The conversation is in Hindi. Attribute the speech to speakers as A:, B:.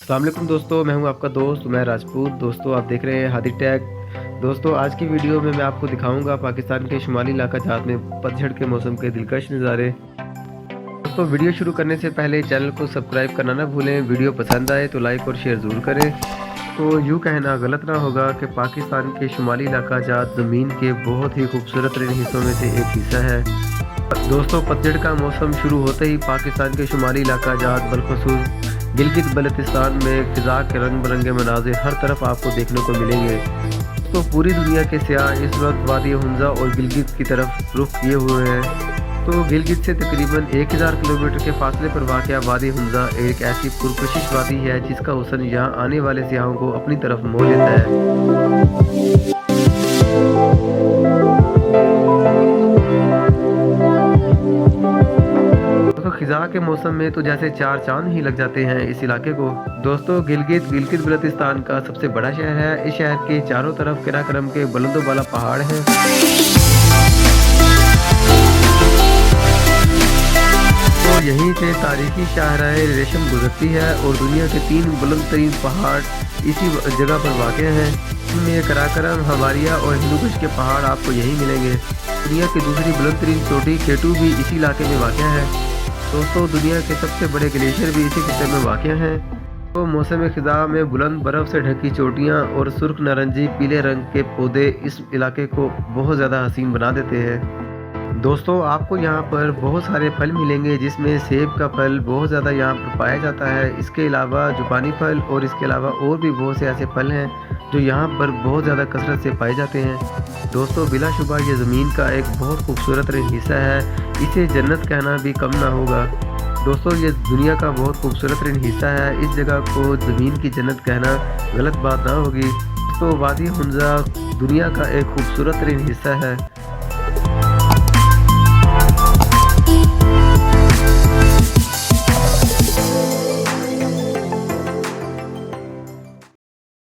A: अस्सलाम वालेकुम दोस्तों, मैं हूं आपका दोस्त उमैर राजपूत। दोस्तों आप देख रहे हैं हादी टैग। दोस्तों आज की वीडियो में मैं आपको दिखाऊंगा पाकिस्तान के शुमाली इलाका जात में पतझड़ के मौसम के दिलकश नज़ारे। दोस्तों वीडियो शुरू करने से पहले चैनल को सब्सक्राइब करना ना भूलें। वीडियो पसंद आए तो लाइक और शेयर ज़रूर करें। तो यूँ कहना गलत ना होगा कि पाकिस्तान के शुमाली इलाका जात ज़मीन के बहुत ही खूबसूरत हिस्सों में से एक हिस्सा है। दोस्तों पतझड़ का मौसम शुरू होते ही पाकिस्तान के शुमाली इलाका जात बलखसूस गिलगित बल्तिस्तान में फ़िज़ा के रंग बिरंगे मनाज़िर हर तरफ आपको देखने को मिलेंगे। तो पूरी दुनिया के सियाह इस वक्त वादी हुंजा और गिलगित की तरफ रुख किए हुए हैं। तो गिलगित से तकरीबन 1000 किलोमीटर के फासले पर वाक़या वादी हुंजा एक ऐसी पुरकशिश वादी है जिसका हुस्न यहाँ आने वाले सियाहों को अपनी तरफ मोह लेता है। तो खिज़ा के मौसम में तो जैसे चार चांद ही लग जाते हैं इस इलाके को। दोस्तों गिलगित बल्तिस्तान का सबसे बड़ा शहर है। इस शहर के चारों तरफ किराकरम के बुलंदोबाला पहाड़ हैं। तो यहीं से तारीखी शाहराह रेशम गुजरती है और दुनिया के 3 बुलंद तरीन पहाड़ इसी जगह पर वाक़ हैं। इनमें कराकरम, हवारिया और हिंदुकुश के पहाड़ आपको यहीं मिलेंगे। दुनिया की दूसरी बुलंद तरीन चोटी केटू भी इसी इलाके में वाक़ है। दोस्तों दुनिया के सबसे बड़े ग्लेशियर भी इसी खिते में वाक़ हैं। तो मौसम ख़िज़ा में बुलंद बर्फ़ से ढकी चोटियाँ और सुर्ख नारंगी पीले रंग के पौधे इस इलाके को बहुत ज़्यादा हसीन बना देते हैं। दोस्तों आपको यहाँ पर बहुत सारे फल मिलेंगे जिसमें सेब का फल बहुत ज़्यादा यहाँ पर पाया जाता है। इसके अलावा जुबानी फल और इसके अलावा और भी बहुत से ऐसे फल हैं जो यहाँ पर बहुत ज़्यादा कसरत से पाए जाते हैं। दोस्तों बिलाशुबा ये ज़मीन का एक बहुत खूबसूरत हिस्सा है। इसे जन्नत कहना भी कम ना होगा। दोस्तों ये दुनिया का बहुत खूबसूरत हिस्सा है। इस जगह को ज़मीन की जन्नत कहना गलत बात ना होगी। तो वादी हुंजा दुनिया का एक खूबसूरत हिस्सा है।